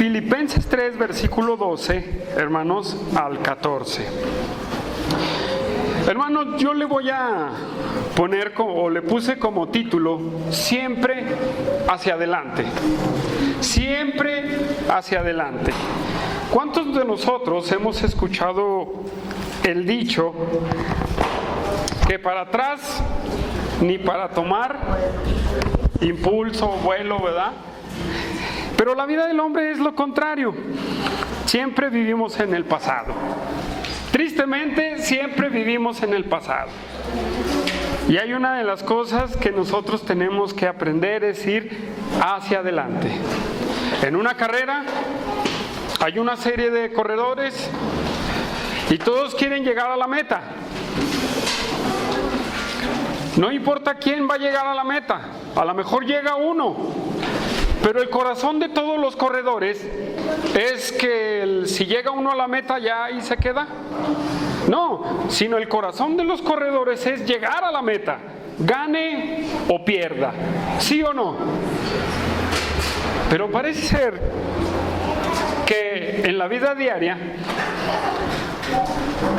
Filipenses 3, versículo 12, hermanos, al 14. Hermanos, yo le voy a poner, o le puse como título, siempre hacia adelante. Siempre hacia adelante. ¿Cuántos de nosotros hemos escuchado el dicho que para atrás ni para tomar impulso, vuelo, ¿verdad? Pero la vida del hombre es lo contrario. Siempre vivimos en el pasado. Tristemente, siempre vivimos en el pasado. Y hay una de las cosas que nosotros tenemos que aprender, es ir hacia adelante. En una carrera hay una serie de corredores y todos quieren llegar a la meta. No importa quién va a llegar a la meta, a lo mejor llega uno, pero el corazón de todos los corredores es que si llega uno a la meta ya ahí se queda. No, sino el corazón de los corredores es llegar a la meta, gane o pierda, ¿sí o no? Pero parece ser que en la vida diaria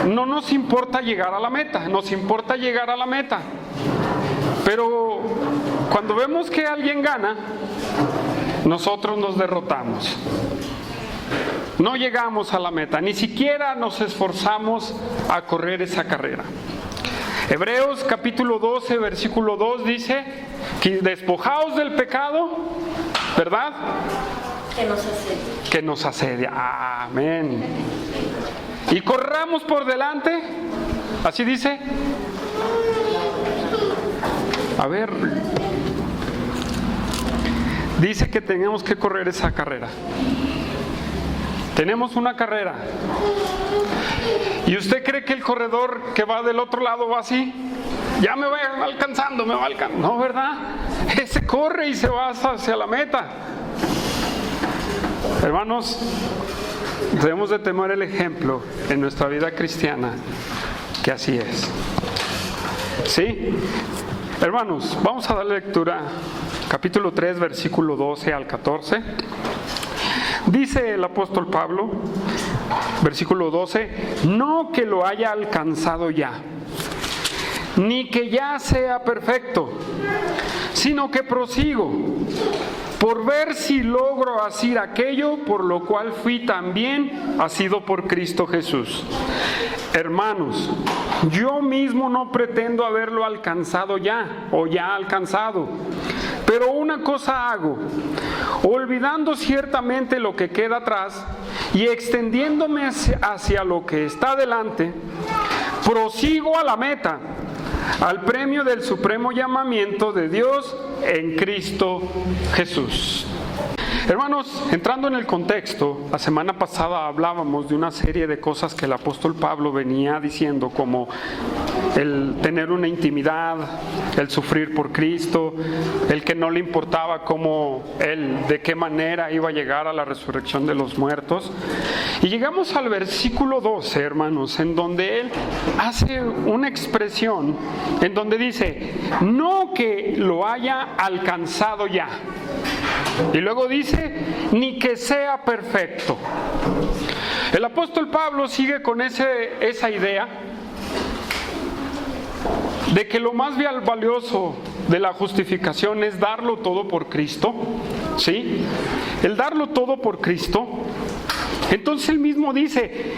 no nos importa llegar a la meta, nos importa llegar a la meta. Pero cuando vemos que alguien gana, nosotros nos derrotamos. No llegamos a la meta, ni siquiera nos esforzamos a correr esa carrera. Hebreos capítulo 12, versículo 2 dice que despojaos del pecado, ¿verdad? Que nos asedia. Amén. Y corramos por delante, así dice. A ver, dice que tenemos que correr esa carrera. Tenemos una carrera. ¿Y usted cree que el corredor que va del otro lado va así? Ya me va alcanzando, No, ¿verdad? Ese corre y se va hacia la meta. Hermanos, debemos de tomar el ejemplo en nuestra vida cristiana, que así es. ¿Sí? Hermanos, vamos a dar lectura, capítulo 3, versículo 12 al 14. Dice el apóstol Pablo, versículo 12, no que lo haya alcanzado ya, ni que ya sea perfecto, sino que prosigo, por ver si logro hacer aquello por lo cual fui también asido por Cristo Jesús. Hermanos, yo mismo no pretendo haberlo alcanzado ya, o ya alcanzado, pero una cosa hago, olvidando ciertamente lo que queda atrás y extendiéndome hacia lo que está delante, prosigo a la meta, al premio del supremo llamamiento de Dios en Cristo Jesús. Hermanos, entrando en el contexto, la semana pasada hablábamos de una serie de cosas que el apóstol Pablo venía diciendo, como el tener una intimidad, el sufrir por Cristo, el que no le importaba de qué manera iba a llegar a la resurrección de los muertos. Y llegamos al versículo 12, hermanos, en donde él hace una expresión, en donde dice, no que lo haya alcanzado ya. Y luego dice, ni que sea perfecto. El apóstol Pablo sigue con esa idea de que lo más valioso de la justificación es darlo todo por Cristo, ¿sí? El darlo todo por Cristo. Entonces él mismo dice,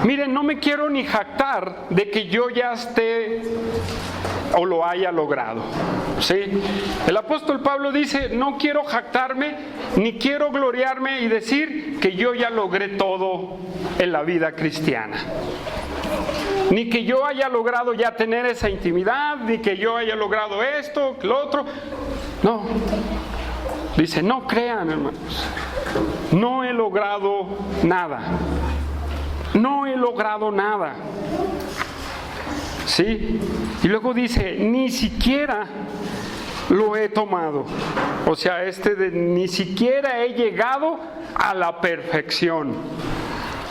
miren, no me quiero ni jactar de que yo ya esté o lo haya logrado, ¿sí? El apóstol Pablo dice, no quiero jactarme, ni quiero gloriarme y decir que yo ya logré todo en la vida cristiana. Ni que yo haya logrado ya tener esa intimidad, ni que yo haya logrado esto, lo otro. No. Dice, no crean, hermanos. No he logrado nada. No he logrado nada. ¿Sí? Y luego dice, ni siquiera lo he tomado. O sea, ni siquiera he llegado a la perfección.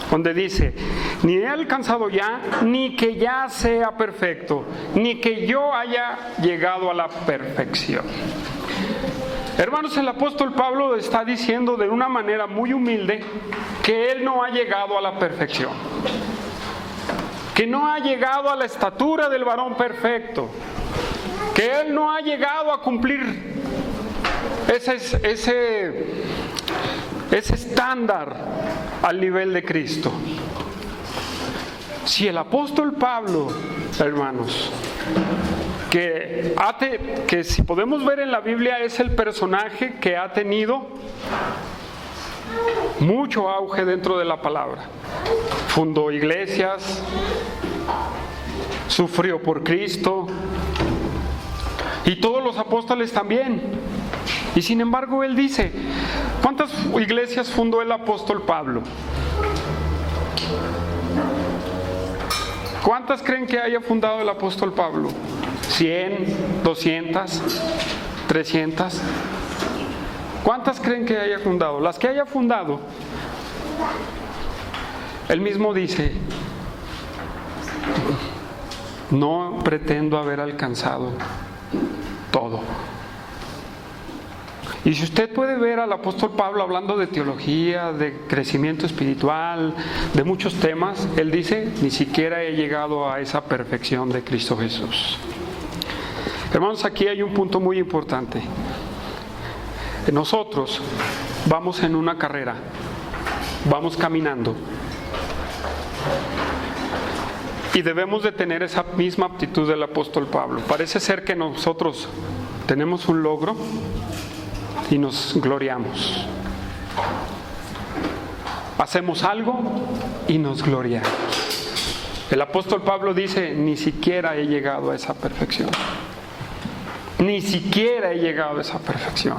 Donde dice, ni he alcanzado ya, ni que ya sea perfecto, ni que yo haya llegado a la perfección. Hermanos, el apóstol Pablo está diciendo de una manera muy humilde que él no ha llegado a la perfección, que no ha llegado a la estatura del varón perfecto, que él no ha llegado a cumplir ese estándar al nivel de Cristo. Si el apóstol Pablo, hermanos, que si podemos ver en la Biblia es el personaje que ha tenido mucho auge dentro de la palabra, fundó iglesias, sufrió por Cristo, y todos los apóstoles también. Y sin embargo él dice, ¿cuántas iglesias fundó el apóstol Pablo? ¿Cuántas creen que haya fundado el apóstol Pablo? ¿100? ¿200? ¿300? ¿Cuántas creen que haya fundado? Las que haya fundado, él mismo dice, no pretendo haber alcanzado todo. Y si usted puede ver al apóstol Pablo hablando de teología, de crecimiento espiritual, de muchos temas, él dice, ni siquiera he llegado a esa perfección de Cristo Jesús. Hermanos, aquí hay un punto muy importante. Nosotros vamos en una carrera, vamos caminando, y debemos de tener esa misma actitud del apóstol Pablo. Parece ser que nosotros tenemos un logro y nos gloriamos. Hacemos algo y nos gloriamos. El apóstol Pablo dice, ni siquiera he llegado a esa perfección. Ni siquiera he llegado a esa perfección.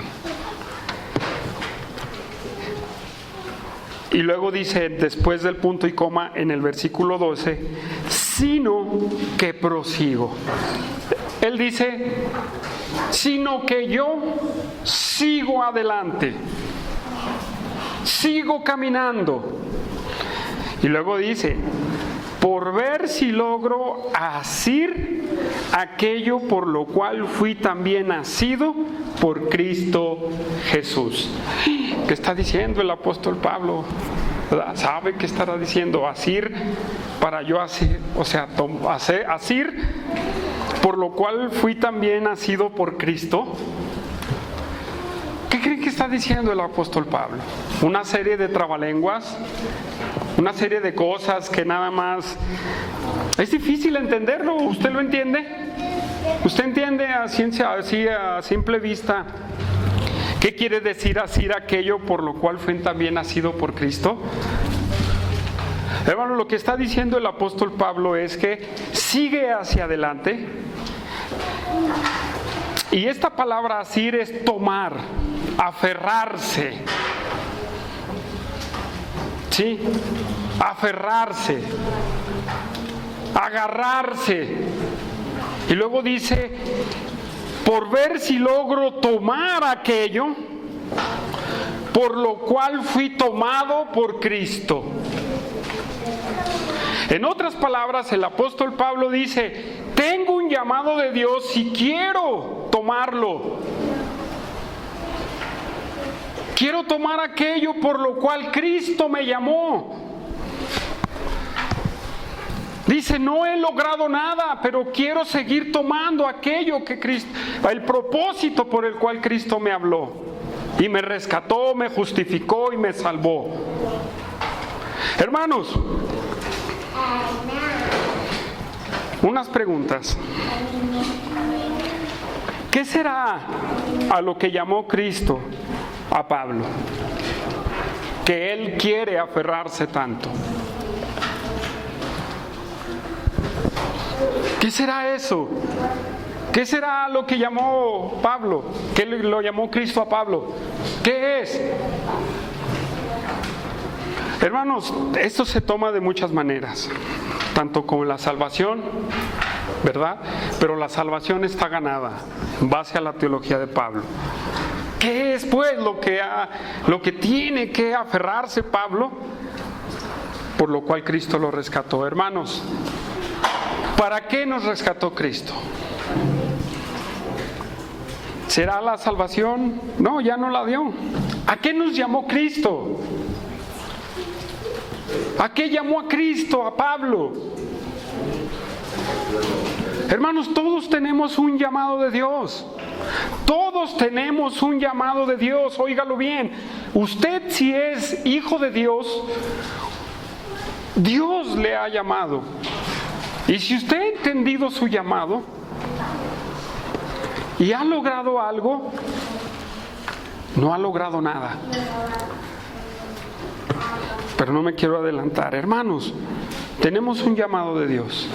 Y luego dice, después del punto y coma, en el versículo 12, sino que prosigo. Él dice, sino que yo sigo adelante, sigo caminando. Y luego dice, por ver si logro asir aquello por lo cual fui también nacido por Cristo Jesús. ¿Qué está diciendo el apóstol Pablo? ¿Sabe qué estará diciendo? Asir para yo asir, o sea, asir por lo cual fui también nacido por Cristo. ¿Qué creen que está diciendo el apóstol Pablo? Una serie de trabalenguas, una serie de cosas que nada más es difícil entenderlo. ¿Usted lo entiende? ¿Usted entiende a ciencia, así a simple vista, qué quiere decir asir aquello por lo cual fue también nacido por Cristo? Hermano, lo que está diciendo el apóstol Pablo es que sigue hacia adelante. Y esta palabra asir es tomar, aferrarse. ¿Sí? Aferrarse, agarrarse. Y luego dice, por ver si logro tomar aquello por lo cual fui tomado por Cristo. En otras palabras, el apóstol Pablo dice, tengo un llamado de Dios y quiero tomarlo. Quiero tomar aquello por lo cual Cristo me llamó. Dice, no he logrado nada, pero quiero seguir tomando aquello que Cristo, el propósito por el cual Cristo me habló y me rescató, me justificó y me salvó. Hermanos, unas preguntas. ¿Qué será a lo que llamó Cristo a Pablo, que él quiere aferrarse tanto? ¿Qué será eso? ¿Qué será lo que llamó Pablo? ¿Qué lo llamó Cristo a Pablo? ¿Qué es? Hermanos, esto se toma de muchas maneras, tanto como la salvación, ¿verdad? Pero la salvación está ganada en base a la teología de Pablo. ¿Qué es pues lo que tiene que aferrarse Pablo? Por lo cual Cristo lo rescató. Hermanos, ¿para qué nos rescató Cristo? ¿Será la salvación? No, ya no la dio. ¿A qué nos llamó Cristo? ¿A qué llamó a Cristo, a Pablo? Hermanos, todos tenemos un llamado de Dios. Todos tenemos un llamado de Dios. Óigalo bien. Usted, si es hijo de Dios, Dios le ha llamado. Y si usted ha entendido su llamado y ha logrado algo, no ha logrado nada. Pero no me quiero adelantar. Hermanos, tenemos un llamado de Dios.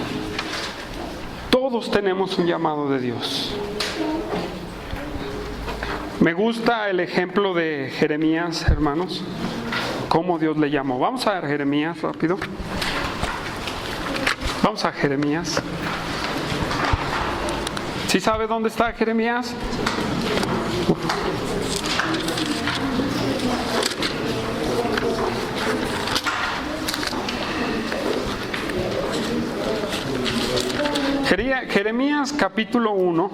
Todos tenemos un llamado de Dios. Me gusta el ejemplo de Jeremías, hermanos, cómo Dios le llamó. Vamos a ver Jeremías rápido. Vamos a Jeremías. ¿Sí sabe dónde está Jeremías? Jeremías capítulo 1.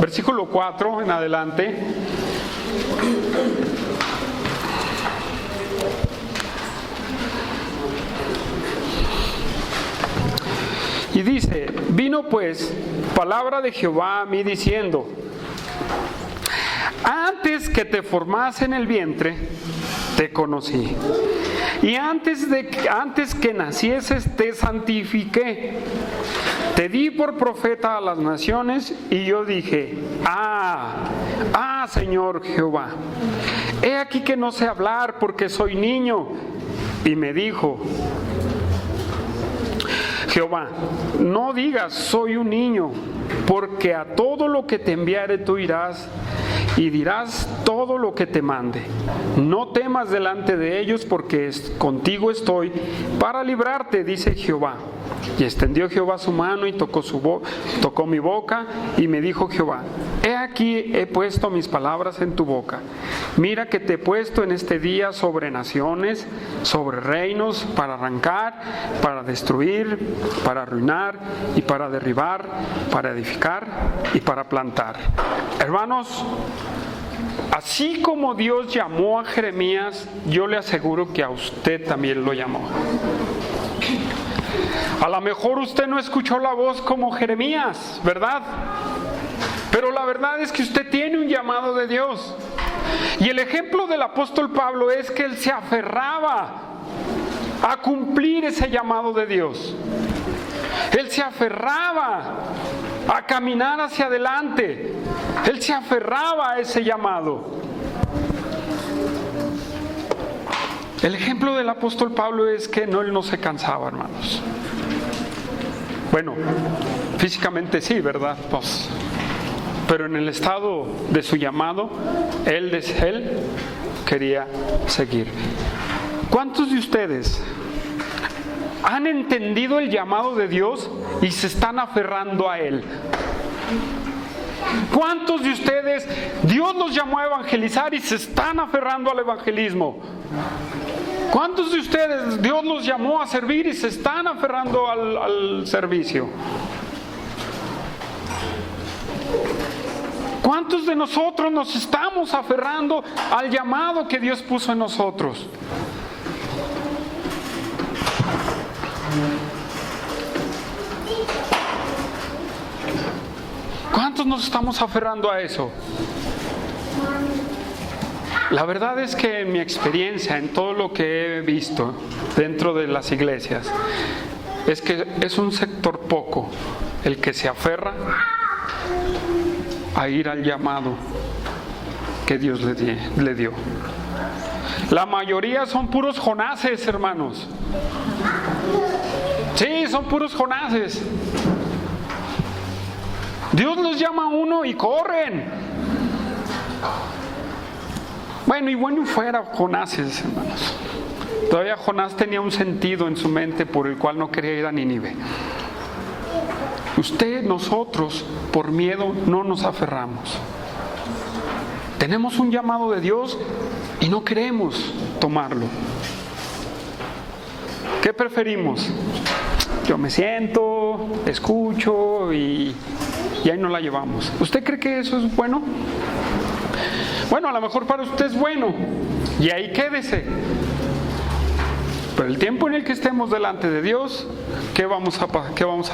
Versículo 4 en adelante. Y dice: vino pues palabra de Jehová a mí diciendo: antes que te formase en el vientre, te conocí. Y antes que nacieses, te santifiqué. Te di por profeta a las naciones, y yo dije: Señor Jehová, he aquí que no sé hablar porque soy niño. Y me dijo Jehová: no digas soy un niño, porque a todo lo que te enviare tú irás y dirás todo lo que te mande. No temas delante de ellos, porque contigo estoy para librarte, dice Jehová. Y extendió Jehová su mano y tocó mi boca, y me dijo Jehová: he aquí he puesto mis palabras en tu boca. Mira que te he puesto en este día sobre naciones, sobre reinos, para arrancar, para destruir, para arruinar y para derribar, para edificar y para plantar. Hermanos, así como Dios llamó a Jeremías, yo le aseguro que a usted también lo llamó. A lo mejor usted no escuchó la voz como Jeremías, ¿verdad? Pero la verdad es que usted tiene un llamado de Dios. Y el ejemplo del apóstol Pablo es que él se aferraba a cumplir ese llamado de Dios. Él se aferraba a caminar hacia adelante. Él se aferraba a ese llamado. El ejemplo del apóstol Pablo es que él no se cansaba, hermanos. Bueno, físicamente sí, ¿verdad? Pues, pero en el estado de su llamado, él quería seguir. ¿Cuántos de ustedes han entendido el llamado de Dios y se están aferrando a él? ¿Cuántos de ustedes Dios los llamó a evangelizar y se están aferrando al evangelismo? ¿Cuántos de ustedes Dios los llamó a servir y se están aferrando al servicio? ¿Cuántos de nosotros nos estamos aferrando al llamado que Dios puso en nosotros? ¿Cuántos nos estamos aferrando a eso? La verdad es que en mi experiencia, en todo lo que he visto dentro de las iglesias, es que es un sector poco el que se aferra a ir al llamado que Dios le dio. La mayoría son puros Jonases, hermanos. Sí, son puros Jonases. Dios los llama a uno y corren. Bueno, y bueno fuera Jonases, hermanos. Todavía Jonás tenía un sentido en su mente por el cual no quería ir a Nínive. Nosotros, por miedo, no nos aferramos. Tenemos un llamado de Dios y no queremos tomarlo. ¿Qué preferimos? yo me siento, escucho y ahí no la llevamos. ¿Usted cree que eso es bueno? Bueno, a lo mejor para usted es bueno y ahí quédese. Pero el tiempo en el que estemos delante de Dios, ¿qué vamos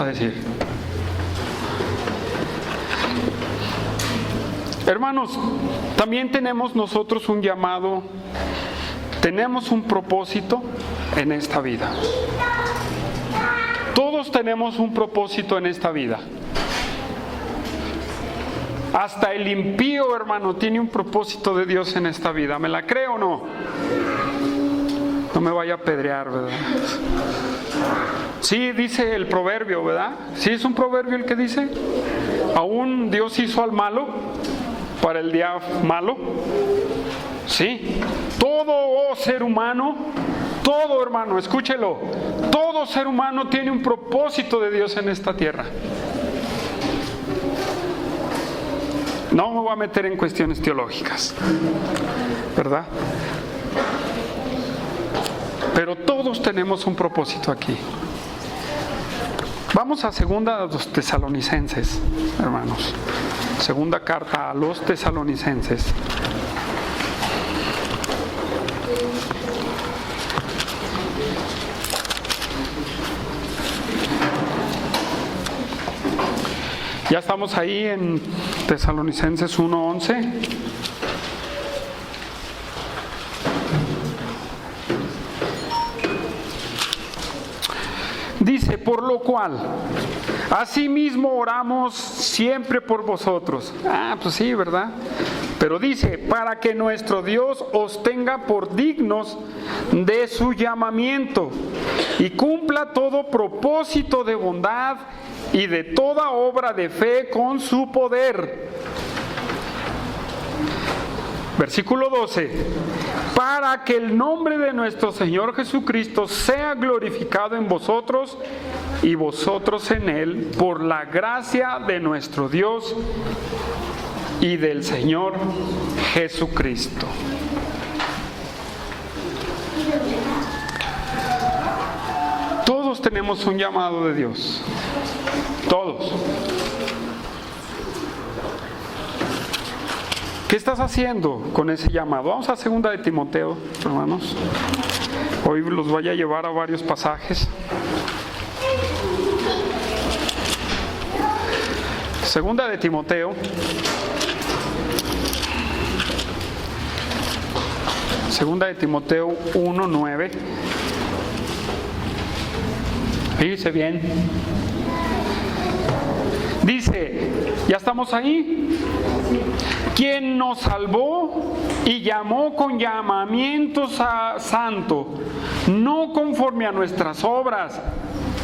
a decir? Hermanos, también tenemos nosotros un llamado, tenemos un propósito en esta vida. Todos tenemos un propósito en esta vida. Hasta el impío, hermano, tiene un propósito de Dios en esta vida. ¿Me la cree o no? No me vaya a apedrear, ¿verdad? Sí, dice el proverbio, ¿verdad? Sí, es un proverbio el que dice. Aún Dios hizo al malo para el día malo. Sí. Todo ser humano, todo, hermano, escúchelo. Todo ser humano tiene un propósito de Dios en esta tierra. No me voy a meter en cuestiones teológicas, ¿verdad? Pero todos tenemos un propósito aquí. Vamos a segunda a los Tesalonicenses, hermanos. Segunda carta a los Tesalonicenses. Ya estamos ahí en Tesalonicenses 1:11. Dice, por lo cual, asimismo oramos siempre por vosotros. Pues sí, ¿verdad? Pero dice, para que nuestro Dios os tenga por dignos de su llamamiento y cumpla todo propósito de bondad y de toda obra de fe con su poder. Versículo 12. Para que el nombre de nuestro Señor Jesucristo sea glorificado en vosotros y vosotros en Él, por la gracia de nuestro Dios y del Señor Jesucristo. Todos tenemos un llamado de Dios. Todos. ¿Qué estás haciendo con ese llamado? Vamos a segunda de Timoteo, hermanos. Hoy los voy a llevar a varios pasajes. Segunda de Timoteo. Segunda de Timoteo 1:9. Fíjese bien. Dice, ¿ya estamos ahí? Quien nos salvó y llamó con llamamiento santo, no conforme a nuestras obras,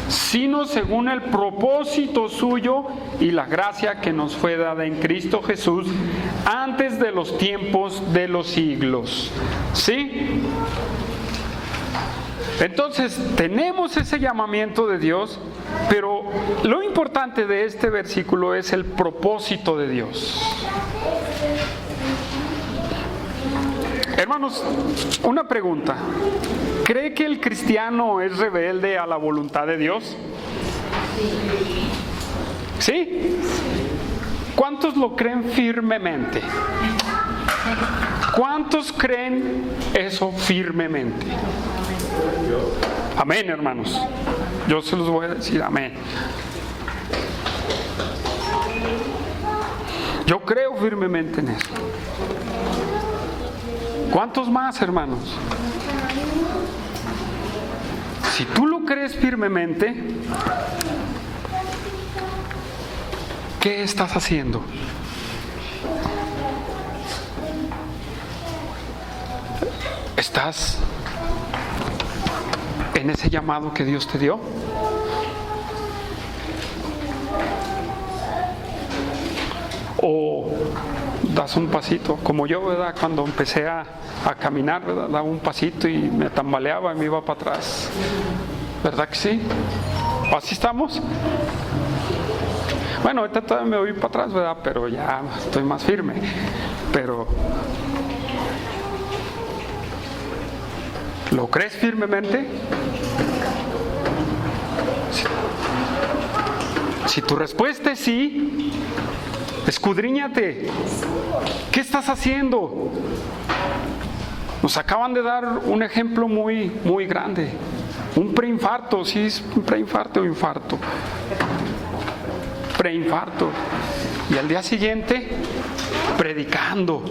sino según el propósito suyo y la gracia que nos fue dada en Cristo Jesús antes de los tiempos de los siglos. ¿Sí? Entonces, tenemos ese llamamiento de Dios, pero lo importante de este versículo es el propósito de Dios. Hermanos, una pregunta. ¿Cree que el cristiano es rebelde a la voluntad de Dios? ¿Sí? ¿Cuántos lo creen firmemente? ¿Cuántos creen eso firmemente? Amén, hermanos. Yo se los voy a decir, amén. Yo creo firmemente en eso. ¿Cuántos más, hermanos? Si tú lo crees firmemente, ¿qué estás haciendo? ¿Estás en ese llamado que Dios te dio? ¿O das un pasito? Como yo, ¿verdad? Cuando empecé a caminar, ¿verdad? Daba un pasito y me tambaleaba y me iba para atrás. ¿Verdad que sí? ¿Así estamos? Bueno, ahorita todavía me voy para atrás, ¿verdad? Pero ya estoy más firme. Pero ¿lo crees firmemente? Si tu respuesta es sí, escudriñate. ¿Qué estás haciendo? Nos acaban de dar un ejemplo muy, muy grande. Un preinfarto, sí, es un preinfarto o infarto. Preinfarto. Y al día siguiente, predicando.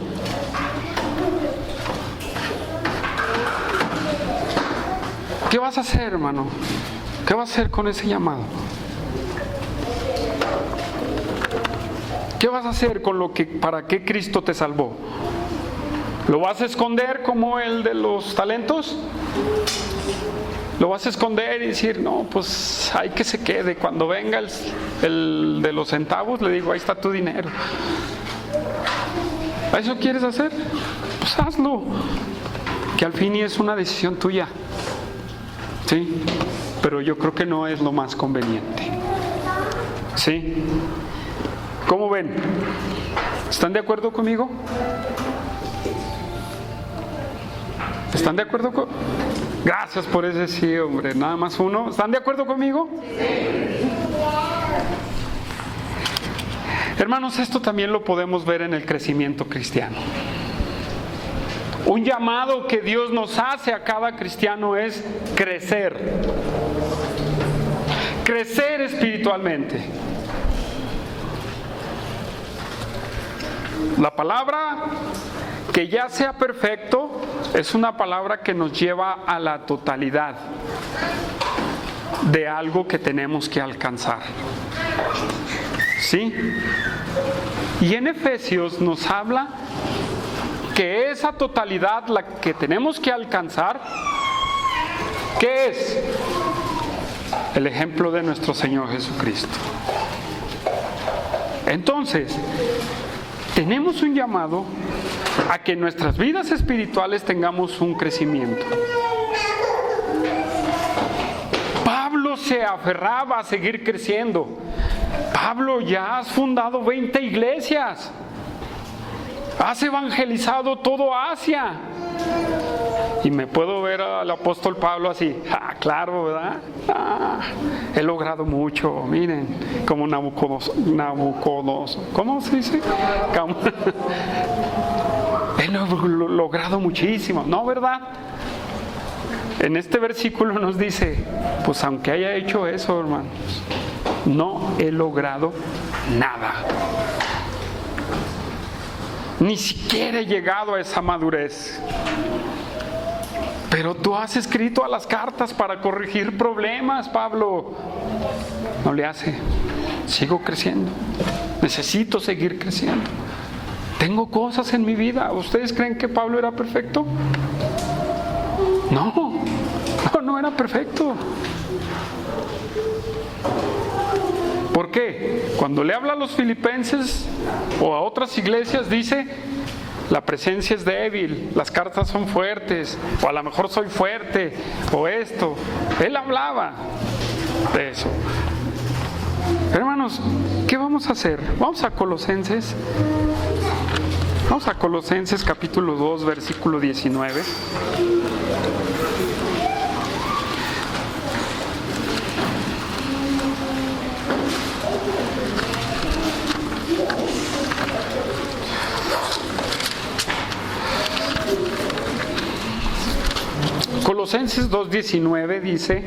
¿Qué vas a hacer, hermano? ¿Qué vas a hacer con ese llamado? ¿Qué vas a hacer con lo que, para qué Cristo te salvó? ¿Lo vas a esconder como el de los talentos? ¿Lo vas a esconder y decir, no, pues hay que se quede? Cuando venga el de los centavos, le digo, ahí está tu dinero. ¿Eso quieres hacer? Pues hazlo. Que al fin es una decisión tuya. ¿Sí? Pero yo creo que no es lo más conveniente. ¿Sí? ¿Cómo ven? ¿Están de acuerdo conmigo? ¿Están de acuerdo con...? Gracias por ese sí, hombre. Nada más uno. ¿Están de acuerdo conmigo? Sí. Hermanos, esto también lo podemos ver en el crecimiento cristiano. Un llamado que Dios nos hace a cada cristiano es crecer. Crecer espiritualmente. La palabra que ya sea perfecto es una palabra que nos lleva a la totalidad de algo que tenemos que alcanzar. ¿Sí? Y en Efesios nos habla que esa totalidad, la que tenemos que alcanzar, ¿qué es? El ejemplo de nuestro Señor Jesucristo. Entonces, tenemos un llamado a que en nuestras vidas espirituales tengamos un crecimiento. Pablo se aferraba a seguir creciendo. Pablo, ya has fundado 20 iglesias. Has evangelizado todo Asia. Y me puedo ver al apóstol Pablo así, claro, ¿verdad? He logrado mucho, miren, como Nabucodonosor, ¿cómo se dice? He logrado muchísimo, ¿no, verdad? En este versículo nos dice, pues aunque haya hecho eso, hermanos, no he logrado nada. Ni siquiera he llegado a esa madurez. Pero tú has escrito a las cartas para corregir problemas, Pablo. No le hace. Sigo creciendo. Necesito seguir creciendo. Tengo cosas en mi vida. ¿Ustedes creen que Pablo era perfecto? No era perfecto. ¿Por qué? Cuando le habla a los filipenses o a otras iglesias dice, la presencia es débil, las cartas son fuertes, o a lo mejor soy fuerte, o esto. Él hablaba de eso. Hermanos, ¿qué vamos a hacer? Vamos a Colosenses. Vamos a Colosenses capítulo 2, versículo 19. Colosenses 2:19 dice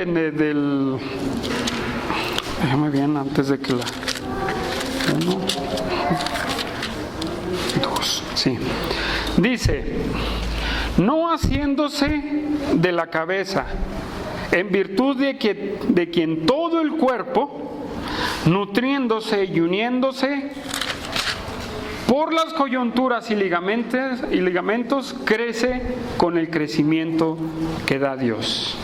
en el del, déjame bien antes de que la 1, 2, sí, dice, no haciéndose de la cabeza, en virtud de quien todo el cuerpo, nutriéndose y uniéndose por las coyunturas y ligamentos, crece con el crecimiento que da Dios.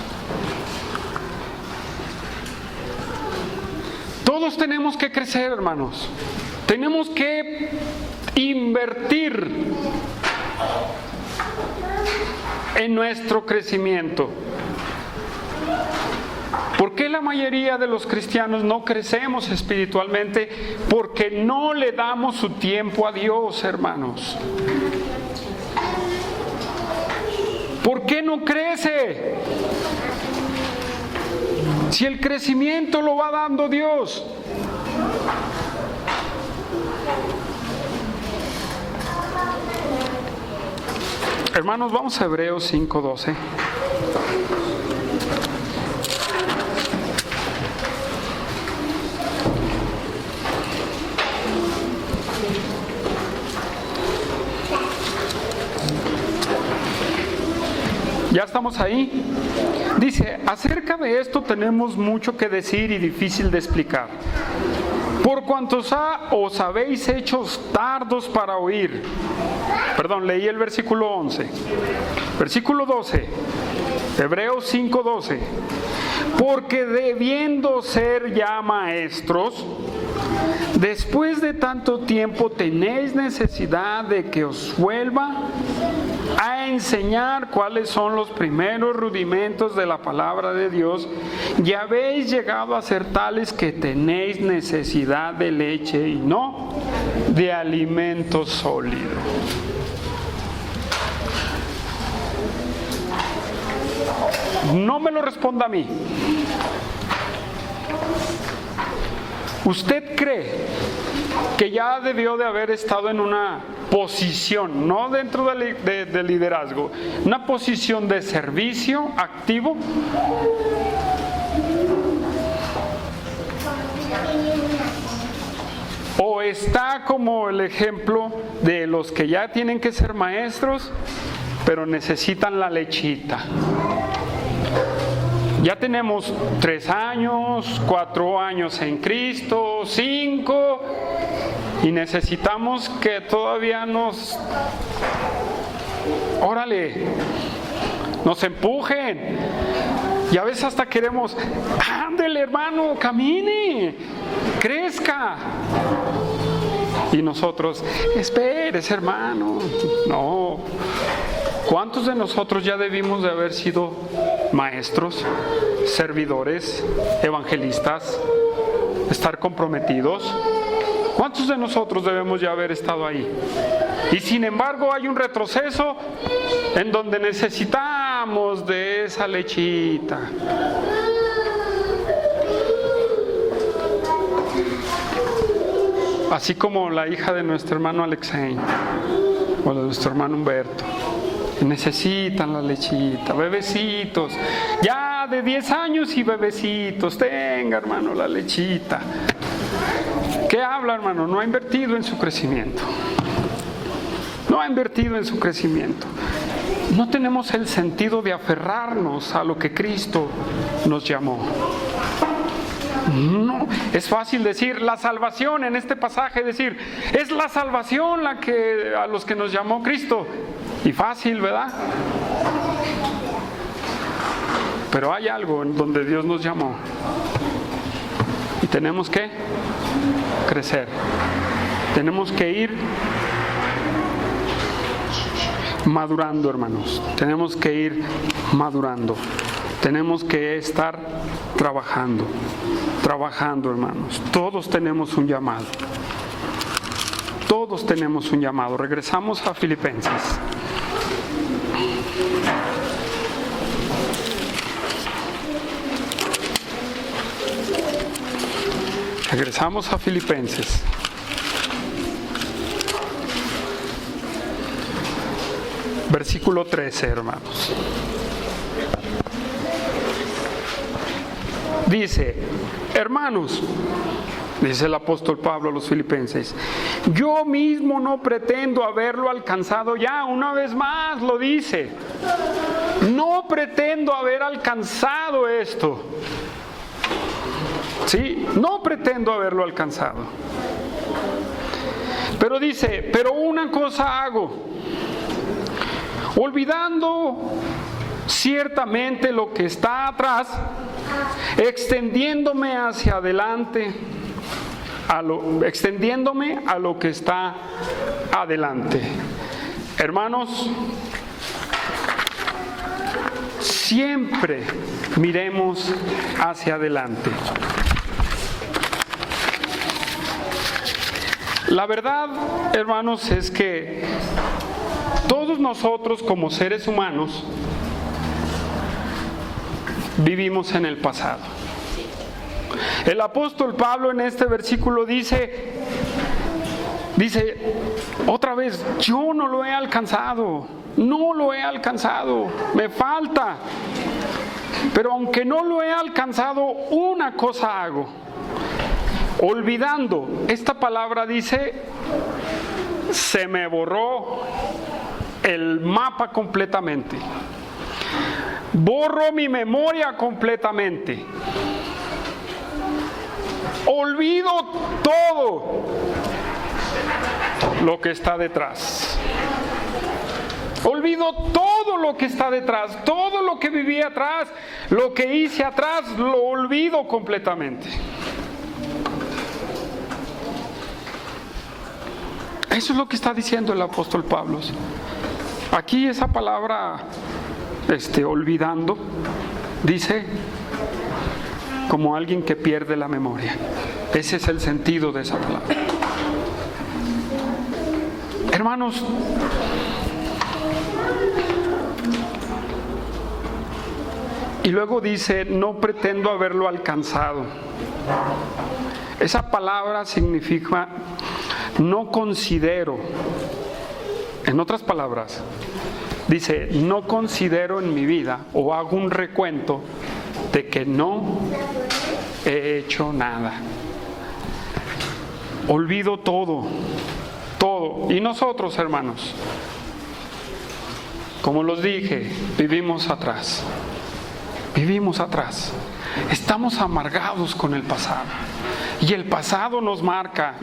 Todos tenemos que crecer, hermanos. Tenemos que invertir en nuestro crecimiento. ¿Por qué la mayoría de los cristianos no crecemos espiritualmente? Porque no le damos su tiempo a Dios, hermanos. ¿Por qué no crece? Si el crecimiento lo va dando Dios. Hermanos, vamos a Hebreos 5:12. ¿Ya estamos ahí? Dice, acerca de esto tenemos mucho que decir y difícil de explicar. Por cuantos os habéis hecho tardos para oír. Perdón, leí el versículo 11. Versículo 12. Hebreos 5:12. Porque debiendo ser ya maestros, después de tanto tiempo tenéis necesidad de que os vuelva a enseñar cuáles son los primeros rudimentos de la palabra de Dios, y habéis llegado a ser tales que tenéis necesidad de leche y no de alimento sólido. No me lo responda a mí. ¿Usted cree que ya debió de haber estado en una posición, no dentro de liderazgo, una posición de servicio activo? ¿O está como el ejemplo de los que ya tienen que ser maestros, pero necesitan la lechita? Ya tenemos 3 años, 4 años en Cristo, 5, y necesitamos que todavía nos empujen. Y a veces hasta queremos, ándele hermano, camine, crezca. Y nosotros, espérese hermano, no. ¿Cuántos de nosotros ya debimos de haber sido maestros, servidores, evangelistas, estar comprometidos? ¿Cuántos de nosotros debemos ya haber estado ahí? Y sin embargo hay un retroceso en donde necesitamos de esa lechita. Así como la hija de nuestro hermano Alexei o de nuestro hermano Humberto. Necesitan la lechita, bebecitos, ya de 10 años y bebecitos, tenga hermano la lechita. ¿Qué habla hermano? No ha invertido en su crecimiento. No ha invertido en su crecimiento. No tenemos el sentido de aferrarnos a lo que Cristo nos llamó. No, es fácil decir la salvación en este pasaje, decir, es la salvación la que a los que nos llamó Cristo. Y fácil, ¿verdad? Pero hay algo en donde Dios nos llamó. Y tenemos que crecer. Tenemos que ir madurando, hermanos. Tenemos que ir madurando. Tenemos que estar trabajando, hermanos. Todos tenemos un llamado. Todos tenemos un llamado. Regresamos a Filipenses. Regresamos a Filipenses. Versículo 13, hermanos. Dice, hermanos, dice el apóstol Pablo a los filipenses, yo mismo no pretendo haberlo alcanzado ya. Una vez más lo dice, no pretendo haber alcanzado esto. Sí, no pretendo haberlo alcanzado. Pero dice, pero una cosa hago, olvidando ciertamente lo que está atrás, extendiéndome hacia adelante, extendiéndome a lo que está adelante. Hermanos, siempre miremos hacia adelante. La verdad, hermanos, es que todos nosotros como seres humanos vivimos en el pasado. El apóstol Pablo en este versículo dice otra vez, yo no lo he alcanzado, me falta. Pero aunque no lo he alcanzado, una cosa hago. Olvidando, esta palabra dice, se me borró el mapa completamente. Borro mi memoria completamente. Olvido todo lo que está detrás. Olvido todo lo que está detrás, todo lo que viví atrás, lo que hice atrás, lo olvido completamente. Eso es lo que está diciendo el apóstol Pablo. Aquí esa palabra, olvidando, dice como alguien que pierde la memoria. Ese es el sentido de esa palabra. Hermanos, y luego dice, no pretendo haberlo alcanzado. Esa palabra significa no considero. En otras palabras, dice, no considero en mi vida o hago un recuento de que no he hecho nada. Olvido todo. Y nosotros, hermanos, como los dije, vivimos atrás. Estamos amargados con el pasado. Y el pasado nos marca.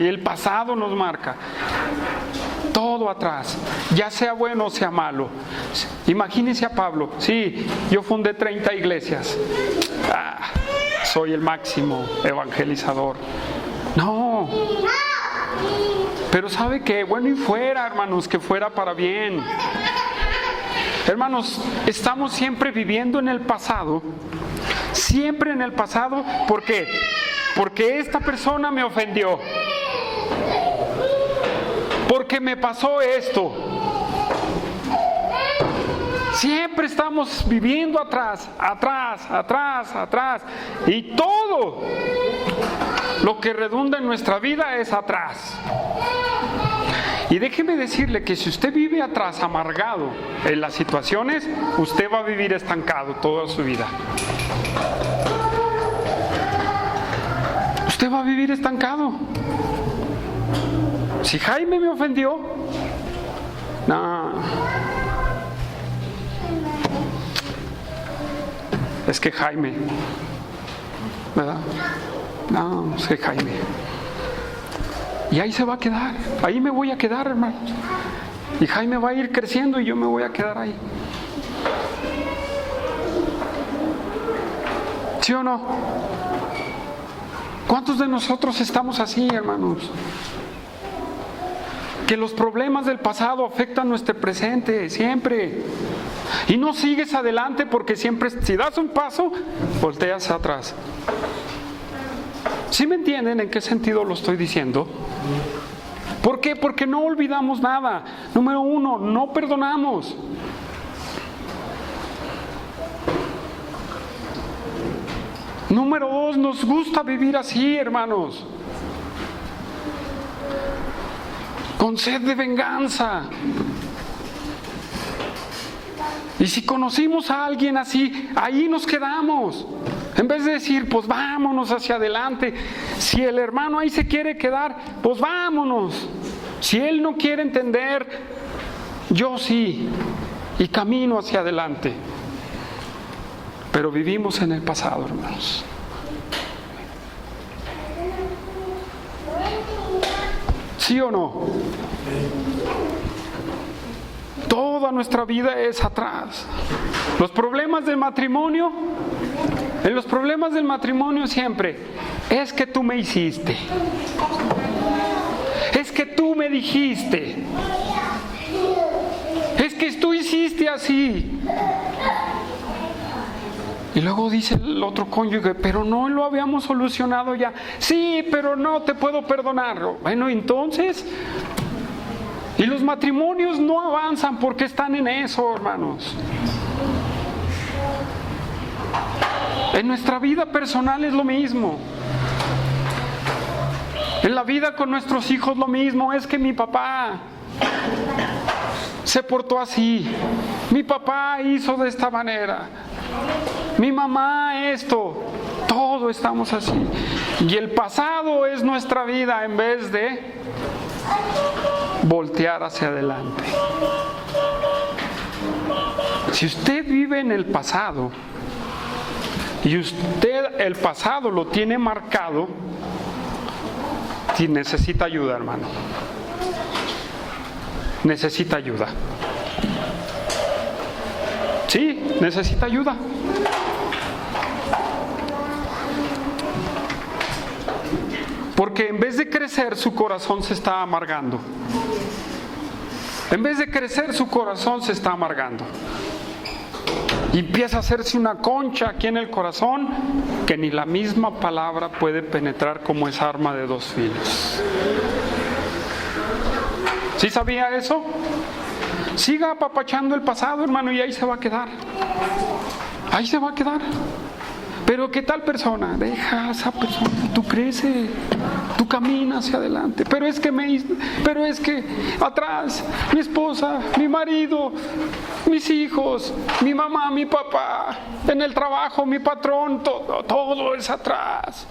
Todo atrás, ya sea bueno o sea malo. Imagínense a Pablo. Sí, yo fundé 30 iglesias. Soy el máximo evangelizador. No. Pero ¿sabe qué? Bueno, y fuera, hermanos, que fuera para bien. Hermanos, estamos siempre viviendo en el pasado. Siempre en el pasado. ¿Por qué? Porque esta persona me ofendió. Porque me pasó esto. Siempre estamos viviendo atrás. Y todo lo que redunda en nuestra vida es atrás. Y déjeme decirle que si usted vive atrás, amargado en las situaciones, usted va a vivir estancado toda su vida. Usted va a vivir estancado. Si Jaime me ofendió, no. Es que Jaime, ¿verdad? No, es que Jaime. Y ahí se va a quedar, ahí me voy a quedar, hermanos. Y Jaime va a ir creciendo y yo me voy a quedar ahí. ¿Sí o no? ¿Cuántos de nosotros estamos así, hermanos? Que los problemas del pasado afectan nuestro presente, siempre. Y no sigues adelante porque siempre, si das un paso, volteas atrás. ¿Sí me entienden en qué sentido lo estoy diciendo? ¿Por qué? Porque no olvidamos nada. Número 1, no perdonamos. Número 2, nos gusta vivir así, hermanos. Con sed de venganza. Y si conocimos a alguien así, ahí nos quedamos. En vez de decir, pues vámonos hacia adelante. Si el hermano ahí se quiere quedar, pues vámonos. Si él no quiere entender, yo sí. Y camino hacia adelante. Pero vivimos en el pasado, hermanos. ¿Sí o no? Toda nuestra vida es atrás. Los problemas del matrimonio, en los problemas del matrimonio siempre, es que tú me hiciste. Es que tú me dijiste. Es que tú hiciste así. Y luego dice el otro cónyuge, pero no lo habíamos solucionado ya. Sí, pero no te puedo perdonar. Bueno, entonces, y los matrimonios no avanzan porque están en eso, hermanos. En nuestra vida personal es lo mismo. En la vida con nuestros hijos lo mismo. Es que mi papá se portó así. Mi papá hizo de esta manera. Mi mamá esto. Todos estamos así. Y el pasado es nuestra vida en vez de voltear hacia adelante. Si usted vive en el pasado y usted el pasado lo tiene marcado, si necesita ayuda, hermano. Necesita ayuda. Sí, necesita ayuda. Porque en vez de crecer, su corazón se está amargando. En vez de crecer, su corazón se está amargando. Y empieza a hacerse una concha aquí en el corazón que ni la misma palabra puede penetrar, como es arma de dos filos. ¿Sí sabía eso? Siga apapachando el pasado, hermano, y ahí se va a quedar. Ahí se va a quedar. Pero ¿qué tal persona? Deja a esa persona, tú creces, tú caminas hacia adelante. Pero es que atrás, mi esposa, mi marido, mis hijos, mi mamá, mi papá, en el trabajo, mi patrón, todo es atrás.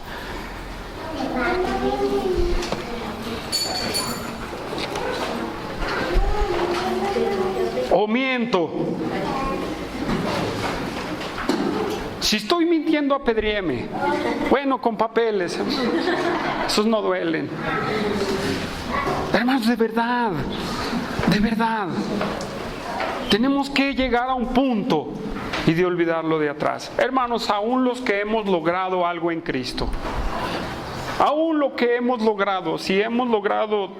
O miento. Si estoy mintiendo, apedréeme. Bueno, con papeles. Esos no duelen. Hermanos, de verdad. Tenemos que llegar a un punto y de olvidarlo de atrás. Hermanos, aún los que hemos logrado algo en Cristo. Aún lo que hemos logrado, si hemos logrado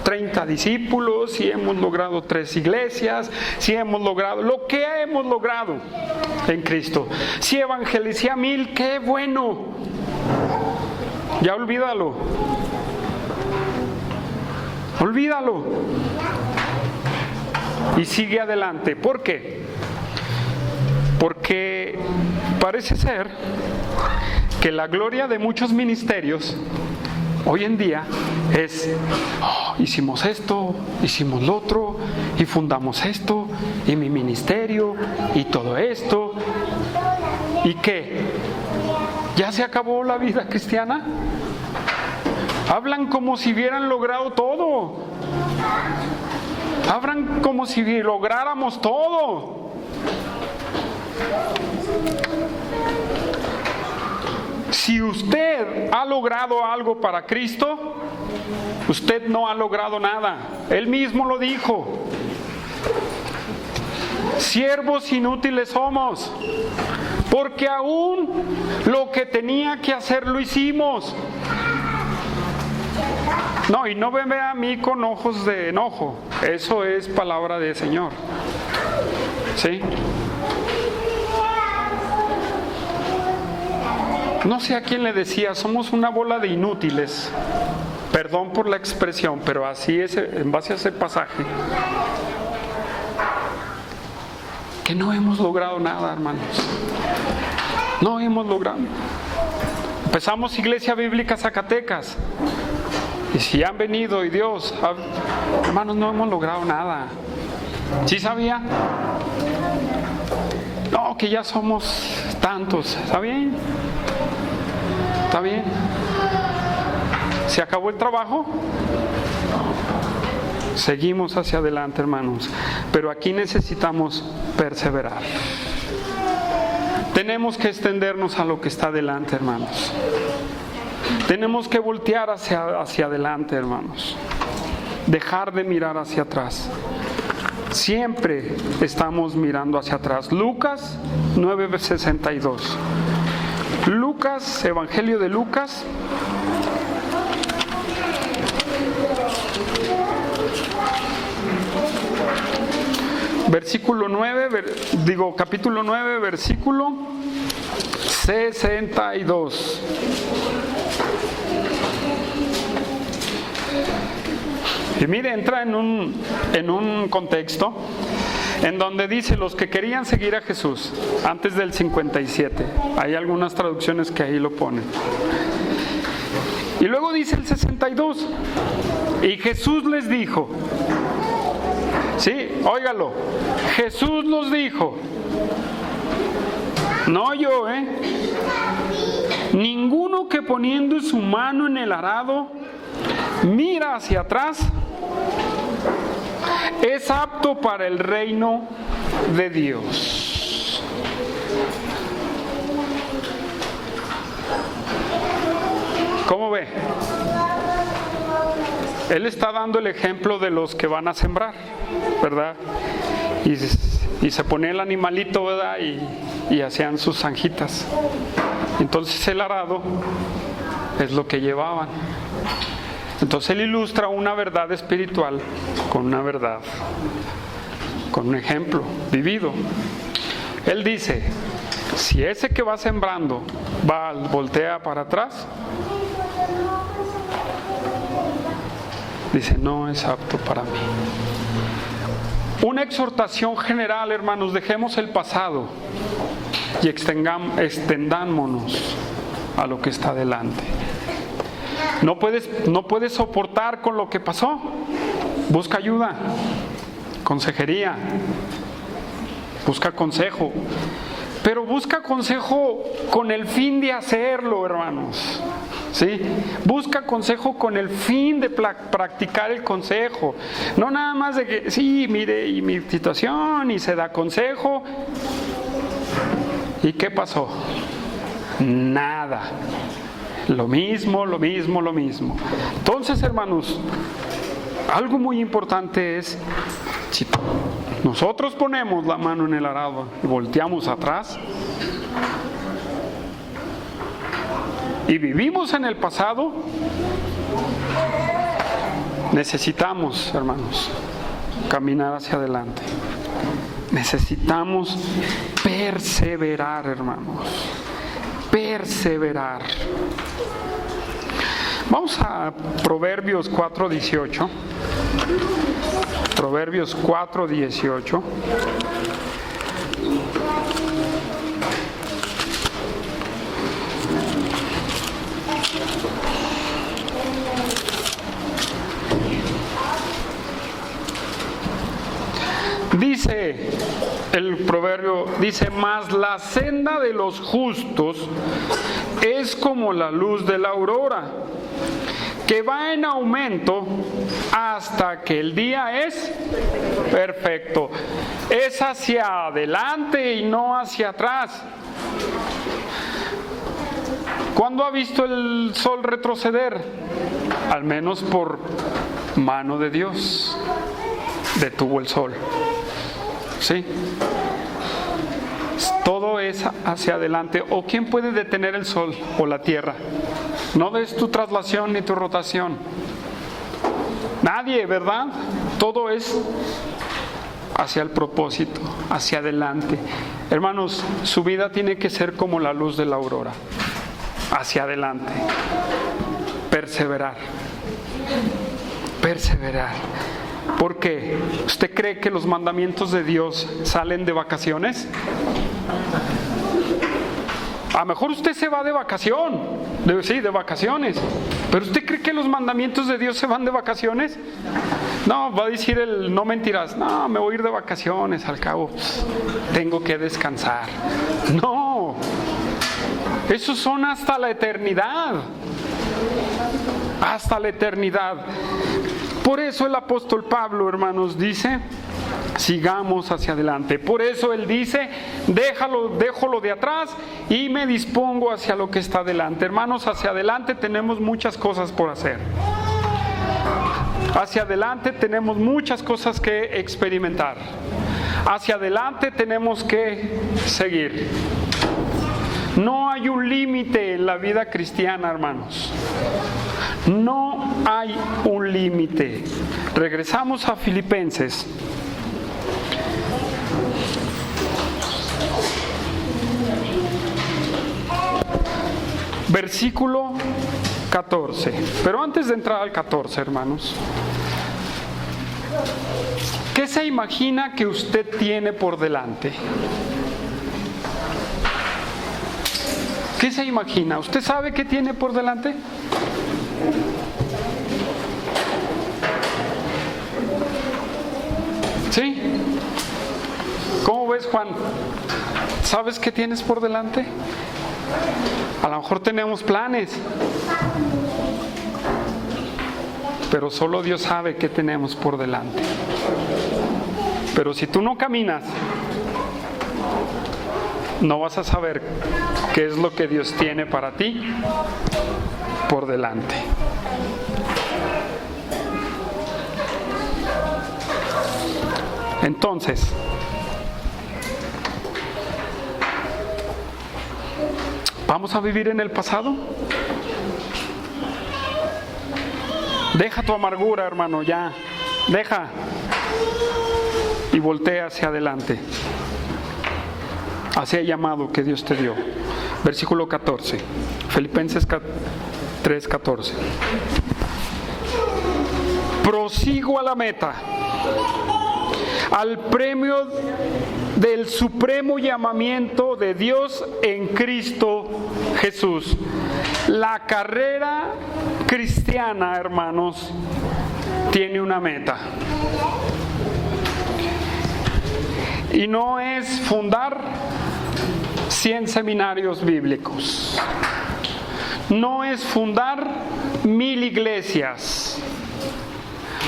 30 discípulos, si hemos logrado 3 iglesias, si hemos logrado lo que hemos logrado en Cristo, si evangelicé a 1000, qué bueno. Ya olvídalo. Y sigue adelante. ¿Por qué? Porque parece ser que la gloria de muchos ministerios hoy en día es, hicimos esto, hicimos lo otro, y fundamos esto, y mi ministerio, y todo esto. ¿Y qué? ¿Ya se acabó la vida cristiana? Hablan como si hubieran logrado todo. Hablan como si lográramos todo. Si usted ha logrado algo para Cristo, usted no ha logrado nada. Él mismo lo dijo. Siervos inútiles somos, porque aún lo que tenía que hacer lo hicimos. No, y no me vea a mí con ojos de enojo. Eso es palabra del Señor. ¿Sí? No sé a quién le decía, somos una bola de inútiles. Perdón por la expresión, pero así es en base a ese pasaje. Que no hemos logrado nada, hermanos. No hemos logrado. Empezamos Iglesia Bíblica Zacatecas. Y si han venido y Dios, hermanos, no hemos logrado nada. ¿Sí sabía? No, que ya somos tantos. ¿Está bien? ¿Está bien? ¿Se acabó el trabajo? Seguimos hacia adelante, hermanos. Pero aquí necesitamos perseverar. Tenemos que extendernos a lo que está delante, hermanos. Tenemos que voltear hacia adelante, hermanos. Dejar de mirar hacia atrás. Siempre estamos mirando hacia atrás. Lucas 9:62. Lucas, Evangelio de Lucas. Capítulo 9, versículo 62. Y mire, entra en un contexto en donde dice los que querían seguir a Jesús antes del 57. Hay algunas traducciones que ahí lo ponen. Y luego dice el 62. Y Jesús les dijo, sí, óigalo, Jesús los dijo, no yo, ninguno que poniendo su mano en el arado mira hacia atrás es apto para el reino de Dios. ¿Cómo ve? Él está dando el ejemplo de los que van a sembrar, ¿verdad? Y se pone el animalito, ¿verdad? Y hacían sus zanjitas. Entonces el arado es lo que llevaban. Entonces él ilustra una verdad espiritual con una verdad, con un ejemplo vivido. Él dice, si ese que va sembrando voltea para atrás, dice, no es apto para mí. Una exhortación general, hermanos, dejemos el pasado y extendámonos a lo que está delante. No puedes soportar con lo que pasó. Busca ayuda, consejería, busca consejo. Pero busca consejo con el fin de hacerlo, hermanos. ¿Sí? Busca consejo con el fin de practicar el consejo. No nada más de que, sí, mire, y mi situación, y se da consejo. ¿Y qué pasó? Nada. Lo mismo. Entonces, hermanos, algo muy importante es, si nosotros ponemos la mano en el arado y volteamos atrás, y vivimos en el pasado, necesitamos, hermanos, caminar hacia adelante. Necesitamos perseverar, hermanos. Perseverar. Vamos a Proverbios 4:18. Proverbios 4:18. Dice el proverbio, dice, mas la senda de los justos es como la luz de la aurora, que va en aumento hasta que el día es perfecto. Es hacia adelante y no hacia atrás. ¿Cuándo ha visto el sol retroceder? Al menos por mano de Dios detuvo el sol. ¿Sí? Todo es hacia adelante. ¿O quién puede detener el sol o la tierra? No es tu traslación ni tu rotación. Nadie, ¿verdad? Todo es hacia el propósito, hacia adelante. Hermanos, su vida tiene que ser como la luz de la aurora. Hacia adelante. Perseverar. Perseverar. ¿Por qué? ¿Usted cree que los mandamientos de Dios salen de vacaciones? A lo mejor usted se va de vacación, de vacaciones. ¿Pero usted cree que los mandamientos de Dios se van de vacaciones? No, va a decir no mentirás. No, me voy a ir de vacaciones, al cabo tengo que descansar. No, esos son hasta la eternidad. Hasta la eternidad. Por eso el apóstol Pablo, hermanos, dice, sigamos hacia adelante. Por eso él dice, dejo lo de atrás y me dispongo hacia lo que está adelante. Hermanos, hacia adelante tenemos muchas cosas por hacer. Hacia adelante tenemos muchas cosas que experimentar. Hacia adelante tenemos que seguir. No hay un límite en la vida cristiana, hermanos. No hay un límite. Regresamos a Filipenses. versículo 14. Pero antes de entrar al 14, hermanos, ¿qué se imagina que usted tiene por delante? ¿Qué se imagina? ¿Usted sabe qué tiene por delante? ¿Sí? ¿Cómo ves, Juan? ¿Sabes qué tienes por delante? A lo mejor tenemos planes, pero solo Dios sabe qué tenemos por delante. Pero si tú no caminas, no vas a saber qué es lo que Dios tiene para ti por delante. Entonces, ¿vamos a vivir en el pasado? Deja tu amargura, hermano, ya. Deja. Y voltea hacia adelante. Hacia el llamado que Dios te dio. Versículo 14. Filipenses 3:14. Prosigo a la meta, al premio del supremo llamamiento de Dios en Cristo Jesús. La carrera cristiana, hermanos, tiene una meta. Y no es fundar 100 seminarios bíblicos. No es fundar 1000 iglesias.